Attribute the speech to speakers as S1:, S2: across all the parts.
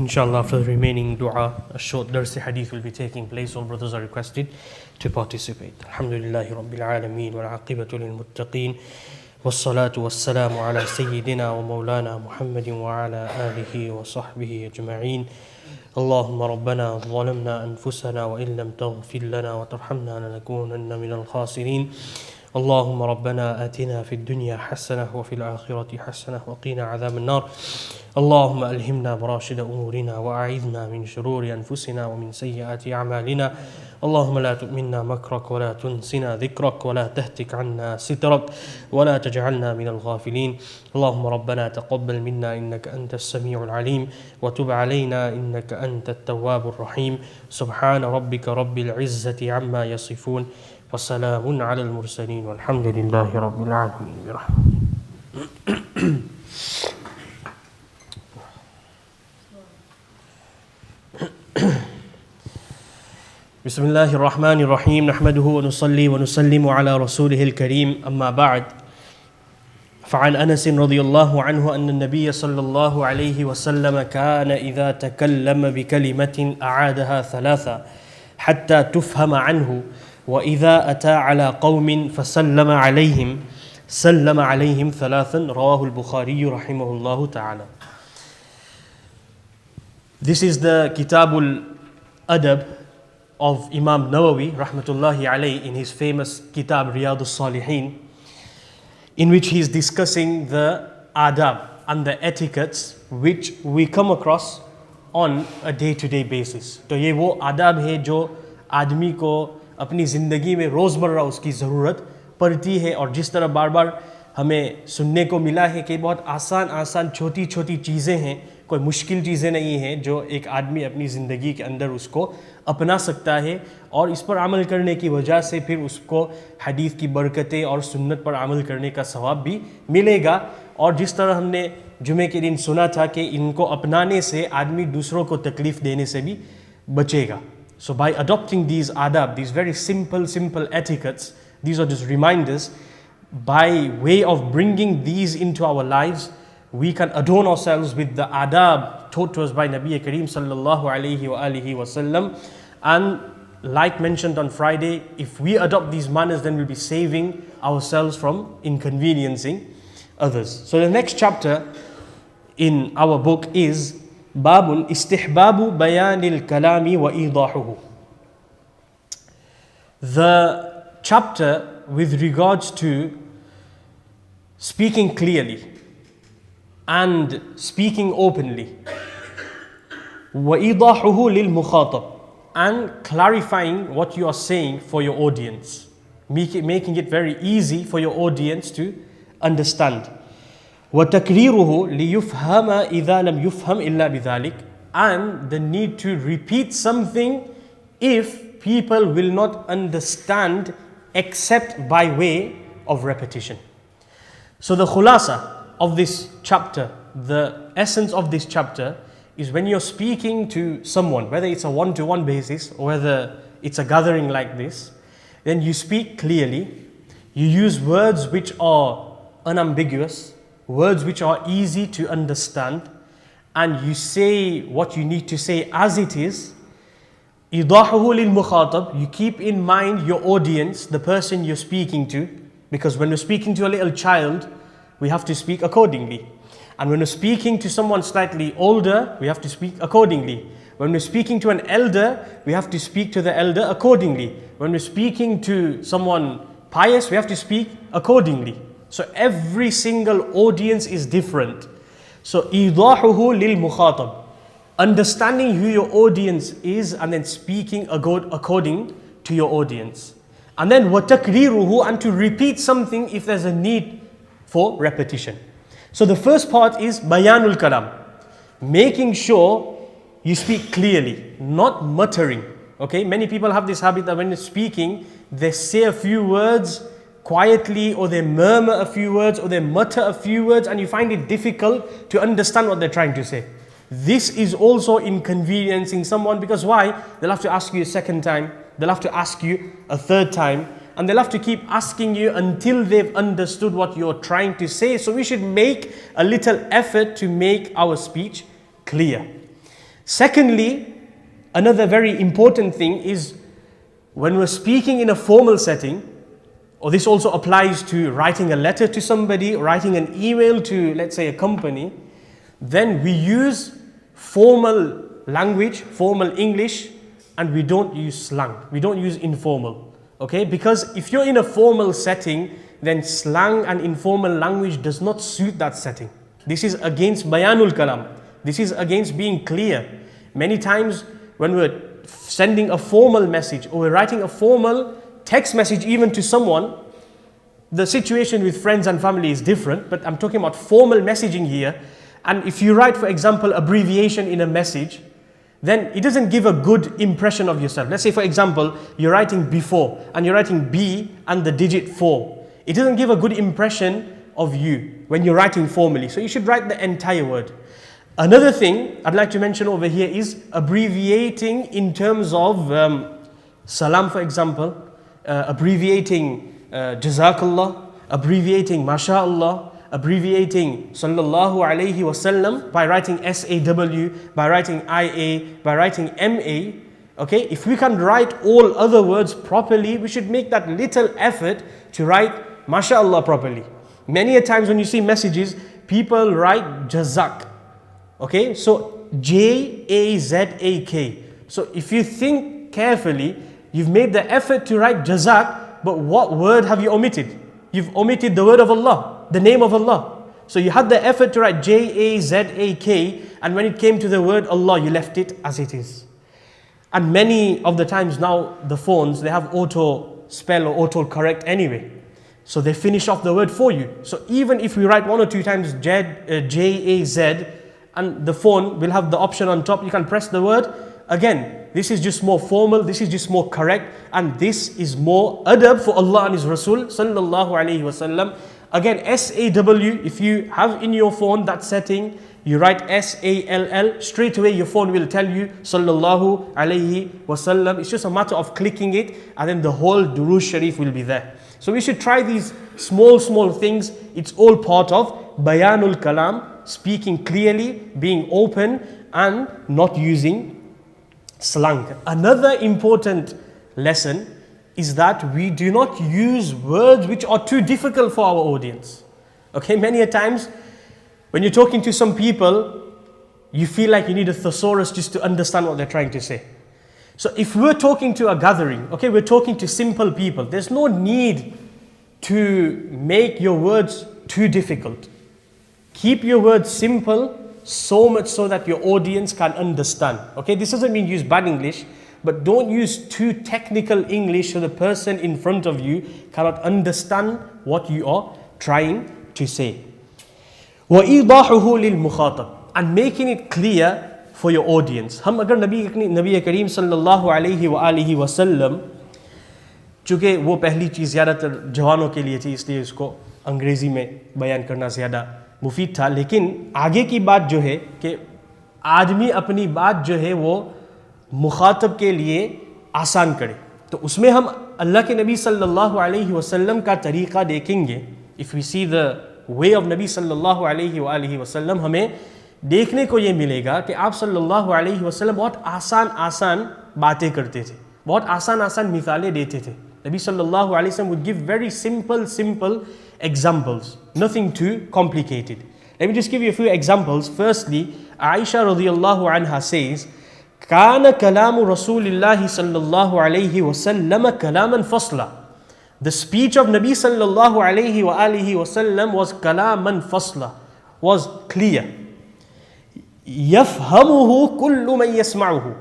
S1: Inshallah, for the remaining dua, a short darsi hadith will be taking place. All brothers are requested to participate. Alhamdulillahi Rabbil Alameen wal aqibatu lil muttaqeen wassalatu wassalamu ala sayyidina wa maulana Muhammadin wa ala alihi wa sahbihi ajma'een. اللهم ربنا ظلمنا أنفسنا وإن لم تغفر لنا وترحمنا لنكونن من الخاسرين اللهم ربنا آتنا في الدنيا حسنة وفي الآخرة حسنة وقنا عذاب النار اللهم ألهمنا مراشد أمورنا وأعذنا من شرور أنفسنا ومن سيئات أعمالنا اللهم لا تؤمنا مكرك ولا تنسنا ذكرك ولا تهتك عنا سترك ولا تجعلنا من الغافلين اللهم ربنا تقبل منا إنك أنت السميع العليم وتب علينا إنك أنت التواب الرحيم سبحان ربك رب العزة عما يصفون وسلام على المرسلين والحمد لله رب العالمين برحمته. بسم الله الرحمن الرحيم نحمده ونصلي ونسلم على رسوله الكريم أما بعد فعن أنس رضي الله عنه أن النبي صلى الله عليه وسلم كان إذا تكلم بكلمة أعادها ثلاثا حتى تفهم عنه وإذا أتى على قوم فسلم عليهم سلم عليهم ثلاثا رواه البخاري رحمه الله تعالى. This is the Kitabul Adab of Imam Nawawi rahmatullahi alayhi in his famous Kitab Riyadus Salihin, in which he is discussing the adab and the etiquettes which we come across on a day-to-day basis. तो ये वो आदाब है जो आदमी को अपनी ज़िंदगी में रोज़मर्रा उसकी ज़रूरत पड़ती है और जिस तरह बार बार हमें सुनने को मिला है कि बहुत आसान आसान छोटी छोटी चीज़ें हैं, कोई मुश्किल चीज़ें नहीं हैं जो एक आदमी अपनी ज़िंदगी के अंदर उसको अपना सकता है और इस पर अमल करने की वजह से फिर उसको हदीस की बरकतें और सुन्नत पर अमल करने का सवाब भी मिलेगा। और जिस तरह हमने जुमे के दिन सुना था कि इनको अपनाने से आदमी दूसरों को तकलीफ़ देने से भी बचेगा। So by adopting these adab, these very simple etiquettes, these are just reminders, by way of bringing these into our lives, we can adorn ourselves with the adab taught to us by Nabi Kareem sallallahu alayhi wa alihi wa sallam. And like mentioned on Friday, if we adopt these manners, then we'll be saving ourselves from inconveniencing others. So the next chapter in our book is Babun Istihbabu Bayanil Kalami wa Idahuhu. The chapter with regards to speaking clearly and speaking openly, wa idahuhu lil mukhatab, and clarifying what you are saying for your audience, making it very easy for your audience to understand. Wa takriruhu li yufhama idha lam yufham illa bidhalik, and the need to repeat something if people will not understand except by way of repetition. So the khulasa of this chapter, the essence of this chapter is when you're speaking to someone, whether it's a one-to-one basis or whether it's a gathering like this, then you speak clearly, you use words which are unambiguous, words which are easy to understand, and you say what you need to say as it is. Idahuhu lil mukhatab, you keep in mind your audience, the person you're speaking to, because when you're speaking to a little child, we have to speak accordingly. And when we're speaking to someone slightly older, we have to speak accordingly. When we're speaking to an elder, we have to speak to the elder accordingly. When we're speaking to someone pious, we have to speak accordingly. So every single audience is different. So idahuhu lil mukhatab, understanding who your audience is and then speaking according to your audience. And then wa takriruhu, and to repeat something if there's a need for repetition. So the first part is bayanul kalam, making sure you speak clearly, not muttering. Okay, many people have this habit that when they're speaking, they say a few words quietly, or they murmur a few words, or they mutter a few words, and you find it difficult to understand what they're trying to say. This is also inconveniencing someone, because why? They'll have to ask you a second time, they'll have to ask you a third time, and they'll have to keep asking you until they've understood what you're trying to say. So we should make a little effort to make our speech clear. Secondly, another very important thing is when we're speaking in a formal setting, or this also applies to writing a letter to somebody, writing an email to, let's say, a company, then we use formal language, formal English, and we don't use slang. We don't use informal. Okay? Because if you're in a formal setting, then slang and informal language does not suit that setting. This is against bayanul kalam. This is against being clear. Many times when we're sending a formal message or we're writing a formal text message even to someone, the situation with friends and family is different, but I'm talking about formal messaging here. And if you write, for example, abbreviation in a message, then it doesn't give a good impression of yourself. Let's say, for example, you're writing before and you're writing B and the digit 4. It doesn't give a good impression of you when you're writing formally. So you should write the entire word. Another thing I'd like to mention over here is abbreviating in terms of salam, for example, abbreviating jazakallah, abbreviating masha'Allah, abbreviating sallallahu alayhi wasallam by writing SAW, by writing IA, by writing MA. Okay, if we can write all other words properly, we should make that little effort to write masha'Allah properly. Many a times when you see messages, people write jazak. Okay, so JAZAK. So if you think carefully, you've made the effort to write jazak, but what word have you omitted? You've omitted the word of Allah, the name of Allah. So you had the effort to write JAZAK, and when it came to the word Allah, you left it as it is. And many of the times now, the phones, they have auto spell or auto correct anyway. So they finish off the word for you. So even if we write one or two times JAZ, and the phone will have the option on top, you can press the word. Again, this is just more formal, this is just more correct, and this is more adab for Allah and His Rasul sallallahu alayhi wasallam. Again, SAW, if you have in your phone that setting, you write SALL, straight away your phone will tell you sallallahu alayhi wasallam. It's just a matter of clicking it, and then the whole Durood Sharif will be there. So we should try these small things. It's all part of bayanul kalam, speaking clearly, being open, and not using slang. Another important lesson is that we do not use words which are too difficult for our audience. Okay, many a times when you're talking to some people, you feel like you need a thesaurus just to understand what they're trying to say. So if we're talking to a gathering, okay, we're talking to simple people, there's no need to make your words too difficult. Keep your words simple, so much so that your audience can understand. Okay, this doesn't mean use bad English, but don't use too technical English so the person in front of you cannot understand what you are trying to say. وَإِيضَاحُهُ لِلْمُخَاطَبِ, and making it clear for your audience. हम अगर नबी करीम सल्लल्लाहु अलैहि वआलिहि वसल्लम, चूँकि वो पहली चीज़ ज़्यादातर जवानों के लिए थी, इसलिए उसको अंग्रेज़ी में बयान करना ज़्यादा मुफीद था, लेकिन आगे की बात जो है कि आदमी अपनी बात जो है वो मुखातब के लिए आसान करे, तो उसमें हम अल्लाह के नबी सल्लल्लाहु अलैहि वसल्लम का तरीक़ा देखेंगे. If we see the way of नबी सल्लल्लाहु अलैहि वसल्लम, हमें देखने को ये मिलेगा कि आप सल्लल्लाहु अलैहि वसल्लम बहुत आसान बातें करते थे, बहुत आसान मिसालें देते थे. नबी सल्लल्लाहु अलैहि वसल्लम would give very simple examples, nothing too complicated. Let me just give you a few examples. Firstly, Aisha radiyallahu anha says, كان كلام رسول الله صلى الله عليه وسلم كلاما فصلا. The speech of Nabi sallallahu alayhi wa alihi wasallam was kalaman fasla, was clear. يفهمه كل من يسمعه.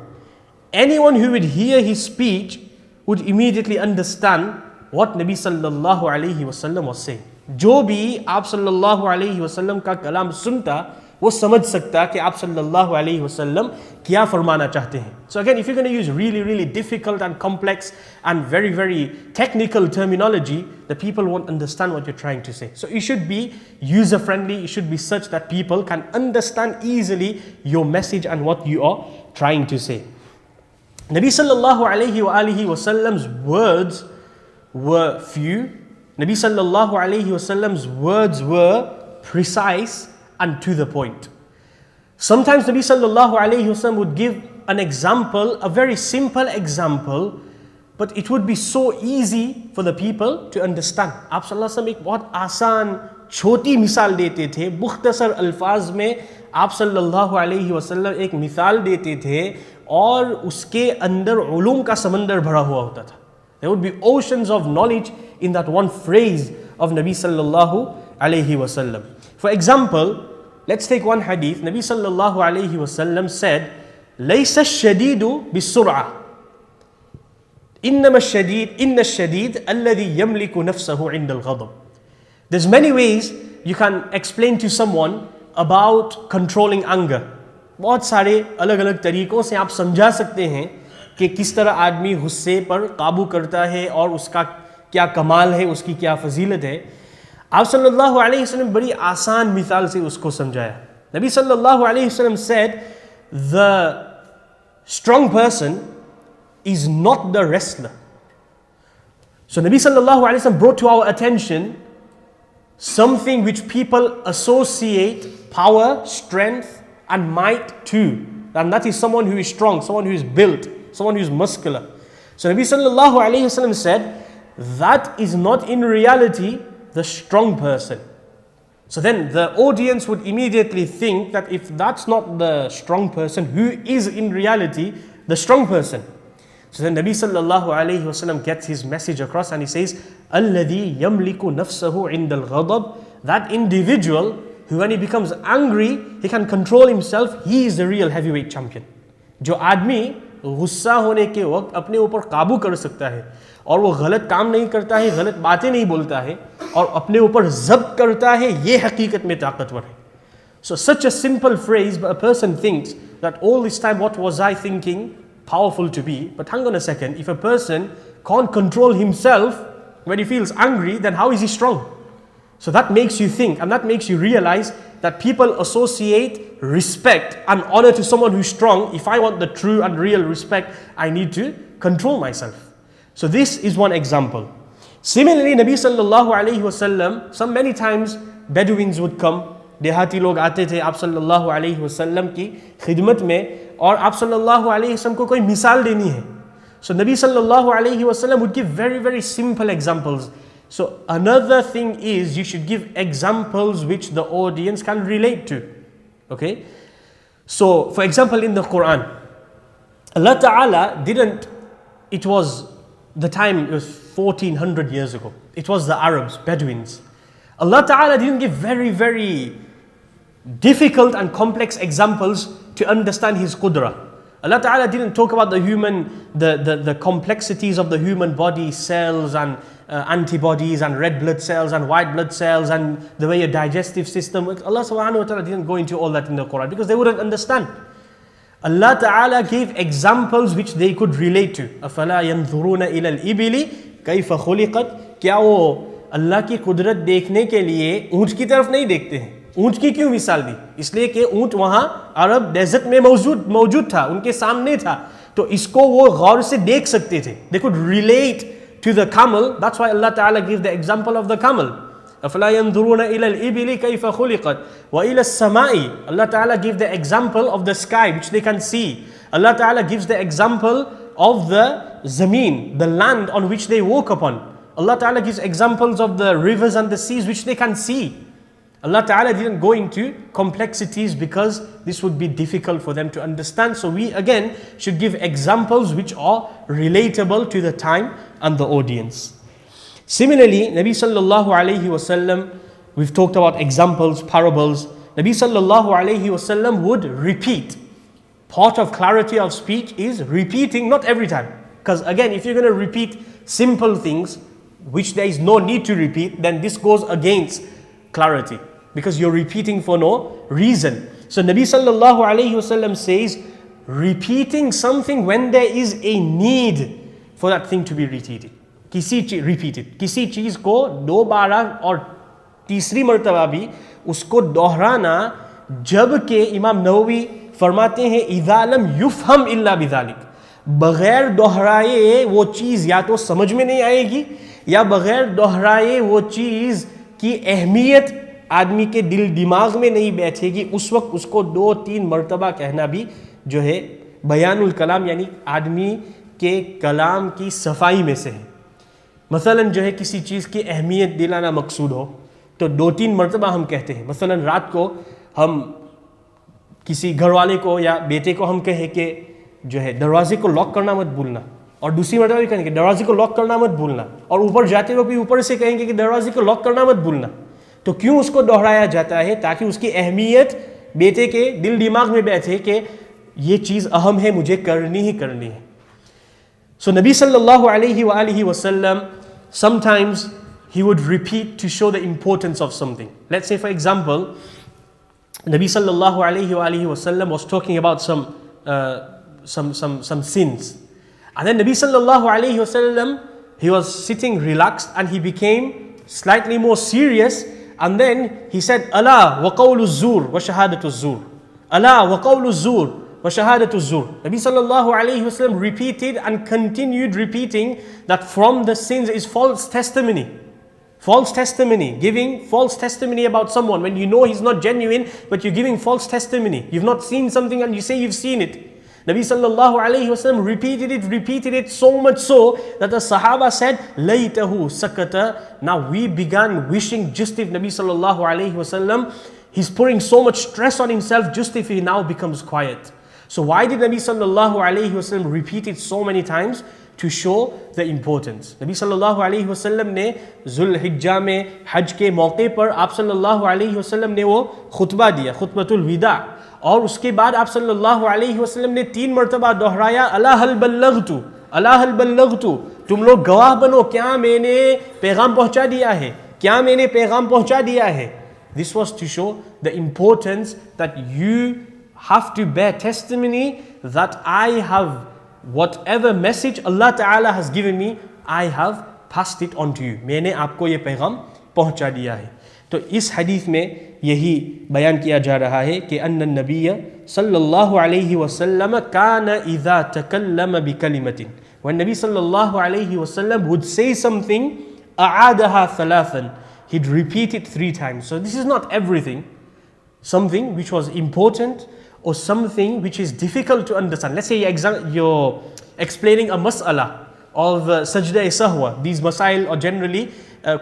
S1: Anyone who would hear his speech would immediately understand what Nabi sallallahu alayhi wasallam was saying. जो भी आप sallallahu alayhi wasallam का कलाम सुनता, वो समझ सकता कि आप sallallahu alayhi wasallam क्या फरमाना चाहते हैं. So again, if you're going to use really difficult and complex and very technical terminology, the people won't understand what you're trying to say. So it should be user friendly, it should be such that people can understand easily your message and what you are trying to say. Nabi sallallahu alayhi wa alihi wasallam's words were few. Nabi sallallahu alayhi wasallam's words were precise and to the point. Sometimes Nabi sallallahu alayhi wasallam would give an example, a very simple example, but it would be so easy for the people to understand. आप सल्लल्लाहु अलैहि वसल्लम एक बहुत आसान छोटी मिसाल देते थे, मुख्तसर अल्फाज में आप सल्लल्लाहु अलैहि वसल्लम एक मिसाल देते थे और उसके अंदर उलूम का समंदर भरा हुआ होता था. There would be oceans of knowledge in that one phrase of Nabi sallallahu alayhi wasallam. For example, let's take one hadith. Nabi sallallahu alayhi wasallam said, لَيْسَ الشَّدِيدُ بِالسُّرْعَةِ إِنَّمَا الشَّدِيدُ إِنَّ الشَّدِيدُ الَّذِي يَمْلِكُ نَفْسَهُ عِنْدَ الْغَضَبِ. There's many ways you can explain to someone about controlling anger. बहुत सारे अलग अलग तरीक़ों से आप समझा सकते हैं कि किस तरह आदमी गुस्से पर काबू करता है और उसका क्या कमाल है, उसकी क्या फजीलत है. आप सल्लल्लाहु अलैहि वसल्लम बड़ी आसान मिसाल से उसको समझाया. नबी सल्लल्लाहु अलैहि वसल्लम said, the strong person is not the wrestler. So Nabi sallallahu alaihi wasallam brought to our attention something which people associate power, strength and might to, and that is someone who is strong, someone who is built, someone who is muscular. So Nabi sallallahu alaihi wasallam said, that is not in reality the strong person. So then the audience would immediately think that if that's not the strong person, who is in reality the strong person? So then Nabi sallallahu alayhi wasallam gets his message across and he says, الَّذِي يَمْلِكُ نَفْسَهُ عِنْدَ الْغَضَبِ. That individual who when he becomes angry, he can control himself, he is the real heavyweight champion. जो आदमी गुस्सा होने के वक्त अपने ऊपर काबू कर सकता है और वो गलत काम नहीं करता है, गलत बातें नहीं बोलता है और अपने ऊपर ज़ब्त करता है, ये हकीकत में ताकतवर है. So such a simple phrase, but a person thinks that all this time what was I thinking powerful to be? But hang on a second, if a person can't control himself when he feels angry, then how is he strong? So that makes you think and that makes you realize that people associate respect and honor to someone who's strong. If I want the true and real respect, I need to control myself. So this is one example. Similarly, Nabi sallallahu alayhi wasallam, some many times Bedouins would come, देहाती लोग आते थे आप सल्लल्लाहु अलैहि वसल्लम की खिदमत में और आप सल्लल्लाहु अलैहि वसल्लम को कोई मिसाल देनी है. So Nabi sallallahu alayhi wasallam would give very, very simple examples. So another thing is you should give examples which the audience can relate to. Okay? So for example in the Quran, Allah Ta'ala didn't, it was the time, it was 1400 years ago. It was the Arabs, Bedouins. Allah Ta'ala didn't give very, very difficult and complex examples to understand His Qudra. Allah Ta'ala didn't talk about the human, the complexities of the human body, cells and antibodies and red blood cells and white blood cells and the way your digestive system works. Allah Subhanahu wa Ta'ala didn't go into all that in the Quran because they wouldn't understand. Allah Ta'ala gave examples which they could relate to. أَفَلَا يَنْظُرُونَ إِلَى الْإِبِلِ كَيْفَ خُلِقَتْ. क्या वो अल्लाह की कुदरत देखने के लिए ऊँट की तरफ नहीं देखते हैं? ऊँट की क्यों मिसाल दी? इसलिए कि ऊँट वहाँ अरब डेजर्ट में मौजूद था, उनके सामने था, तो इसको वो गौर से देख सकते थे. They could relate to the camel. That's why Allah Ta'ala gave the example of the camel. أَفَلَا يَنْظُرُونَ إِلَى الْإِبِلِ كَيْفَ خُلِقَتْ وَإِلَى السَّمَاءِ. Allah Ta'ala gave the example of the sky which they can see. Allah Ta'ala gives the example of the zameen, the land on which they walk upon. Allah Ta'ala gives examples of the rivers and the seas which they can see. Allah Ta'ala didn't go into complexities because this would be difficult for them to understand. So we again should give examples which are relatable to the time and the audience. Similarly, Nabi sallallahu alayhi wasallam, we've talked about examples, parables. Nabi sallallahu alayhi wasallam would repeat. Part of clarity of speech is repeating, not every time. Because again, if you're going to repeat simple things, which there is no need to repeat, then this goes against clarity. Because you're repeating for no reason. So Nabi sallallahu alayhi wasallam says, repeating something when there is a need for that thing to be repeated. Repeated. किसी चीज़ को दो बार और तीसरी मर्तबा भी उसको दोहराना, जबकि इमाम नववी फरमाते हैं इज़ा लम युफ़हम इल्ला बिज़ालिक, बगैर दोहराए वो चीज़ या तो समझ में नहीं आएगी या बगैर दोहराए वो चीज़ की अहमियत आदमी के दिल दिमाग में नहीं बैठेगी उस वक्त उसको 2-3 मरतबा कहना भी जो है बयानुल कलाम यानी आदमी के कलाम की सफाई में से है। मसलन जो है किसी चीज़ की अहमियत दिलाना मकसूद हो तो 2-3 मरतबा हम कहते हैं। मसलन रात को हम किसी घर वाले को या बेटे को हम कहें कि जो है दरवाजे को लॉक करना मत भूलना, और दूसरी मरतबा भी कहेंगे दरवाजे को लॉक करना मत भूलना, और ऊपर जाते हुए भी ऊपर से कहेंगे कि दरवाजे को लॉक करना मत भूलना। तो क्यों उसको दोहराया जाता है? ताकि उसकी अहमियत बेटे के दिल दिमाग में बैठे कि ये चीज़ अहम है, मुझे करनी ही करनी है। So Nabi sallallahu alayhi wa sallam, sometimes he would repeat to show the importance of something. Let's say for example, Nabi sallallahu alayhi wa sallam was talking about some sins. And then Nabi sallallahu alayhi wa sallam, he was sitting relaxed and he became slightly more serious. And then he said, Allah wa qawlu zur wa shahadatu zur. Allah wa qawlu zur wa shahadatu zur. Nabi sallallahu alayhi wa sallam repeated and continued repeating that from the sins is false testimony. False testimony, giving false testimony about someone when you know he's not genuine, but you're giving false testimony. You've not seen something and you say you've seen it. Nabi sallallahu alayhi wasallam repeated it so much so that the Sahaba said, Laytahu sakata. Now we began wishing just if Nabi sallallahu alayhi wasallam, he's putting so much stress on himself just if he now becomes quiet. So why did Nabi sallallahu alayhi wasallam repeat it so many times? To show the importance. Nabi sallallahu alayhi wasallam ने ज़ुल हिज्जा में हज के मौके पर आप सल्लल्लाहु अलैहि वसल्लम ने वो खुतबा दिया, खुतबतुल विदा, और उसके बाद आप सल्लल्लाहु अलैहि वसल्लम ने 3 मरतबा दोहराया, अला हल बल्लगतु, अला हल बल्लगतु, तुम लोग गवाह बनो, क्या मैंने पैगाम पहुंचा दिया है, क्या मैंने पैगाम पहुंचा दिया है. This was to show the importance that you have to bear testimony that I have whatever message Allah Ta'ala has given me, I have passed it on to you. मैंने आपको ये पैगाम पहुंचा दिया है. तो इस हदीस में यही बयान किया जा रहा है कि अन्न नबी सल्लल्लाहु अलैहि वसल्लम काना इज़ा तकल्लम बिकलिमतिन, when Nabi sallallahu alaihi wasallam would say something, अआदहा थलाथन, he'd repeat it 3 times. So this is not everything. Something which was important or something which is difficult to understand. Let's say you're explaining a mas'ala of sajda sahwa. These masail are generally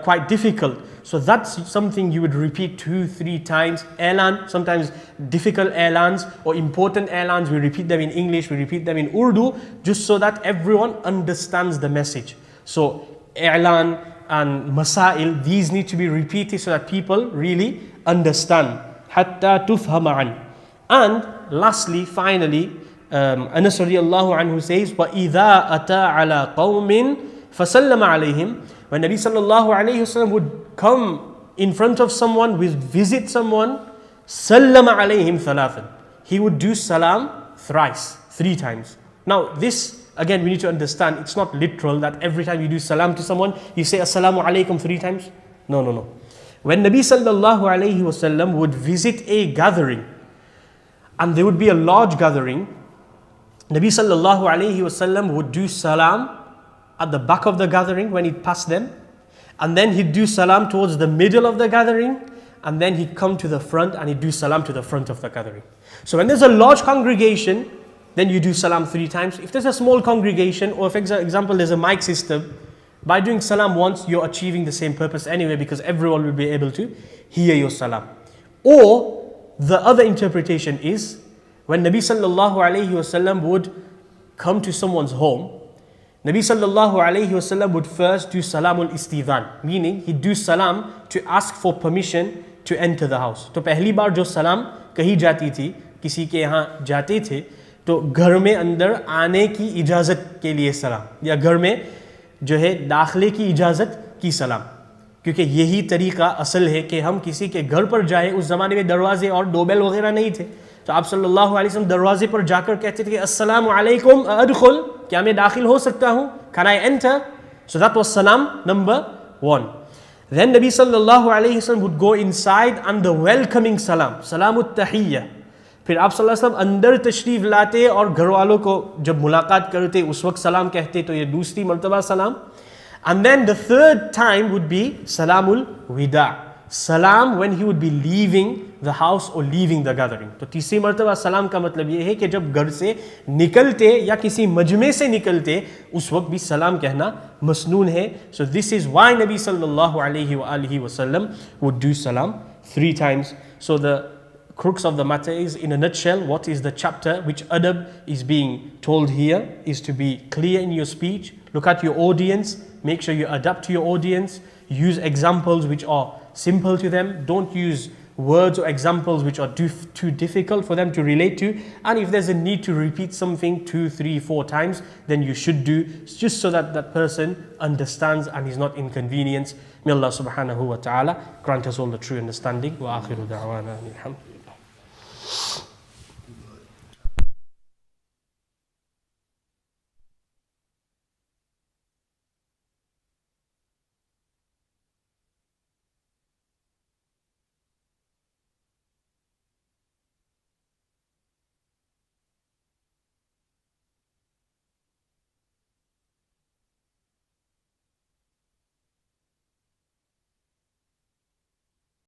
S1: quite difficult. So that's something you would repeat 2-3 times. Alan, sometimes difficult alans or important alans, we repeat them in English, we repeat them in Urdu, just so that everyone understands the message. So alan and masail, these need to be repeated so that people really understand. Hatta tufhama an. And lastly, finally, Anas radiyallahu anhu says, وَإِذَا أَتَى عَلَىٰ قَوْمٍ فَسَلَّمَ عَلَيْهِمْ. When Nabi sallallahu alayhi wasallam would come in front of someone, visit someone, سَلَّمَ عَلَيْهِمْ ثَلَاثًا. He would do salam thrice, 3 times. Now this, again, we need to understand, it's not literal that every time you do salam to someone, you say assalamu alaikum 3 times. No. When Nabi sallallahu alayhi wasallam would visit a gathering, and there would be a large gathering, Nabi sallallahu alayhi wasallam would do salam at the back of the gathering when he'd pass them, and then he'd do salam towards the middle of the gathering, and then he'd come to the front and he'd do salam to the front of the gathering. So when there's a large congregation, then you do salam 3 times. If there's a small congregation, or for example there's a mic system, by doing salam once, you're achieving the same purpose anyway, because everyone will be able to hear your salam. Or the other interpretation is, when Nabi sallallahu alayhi wasallam would come to someone's home, Nabi sallallahu alayhi wasallam would first do salamul istidhan, meaning he'd do salam to ask for permission to enter the house. तो पहली बार जो सलाम कही जाती थी, किसी के यहाँ जाते थे, तो घर में अंदर आने की इजाज़त के लिए सलाम, या घर में जो है दाखिले की इजाज़त की सलाम. क्योंकि यही तरीका असल है कि हम किसी के घर पर जाएं. उस ज़माने में दरवाजे और डोबेल वगैरह नहीं थे, तो आप सल्लल्लाहु अलैहि वसल्लम दरवाजे पर जाकर कहते थे कि अस्सलामु अलैकुम अदखुल, क्या मैं दाखिल हो सकता हूँ, can I enter? So that was salam number 1. Then Nabi sallallahu alaihi wasallam would go inside and the welcoming salam, salamut tahiyya. फिर आप सल्लल्लाहु अलैहि वसल्लम अंदर तशरीफ लाते और घर वालों को जब मुलाकात करते उस वक्त सलाम कहते, तो ये दूसरी मर्तबा सलाम. And then the third time would be salamul wida, सलाम when he would be leaving the house or leaving the gathering. तो तीसरी मर्तबा सलाम का मतलब ये है कि जब घर से निकलते या किसी मजमे से निकलते उस वक्त भी सलाम कहना मसनून है. So this is why Nabi sallallahu alaihi wasallam would do salam 3 times. So the crux of the matter is, in a nutshell, what is the chapter which adab is being told here is to be clear in your speech. Look at your audience, make sure you adapt to your audience, use examples which are simple to them, don't use words or examples which are too difficult for them to relate to, and if there's a need to repeat something 2, 3, 4 times, then you should do, just so that that person understands and is not inconvenienced. May Allah subhanahu wa ta'ala grant us all the true understanding. Wa akhiru da'wana alhamdulillah.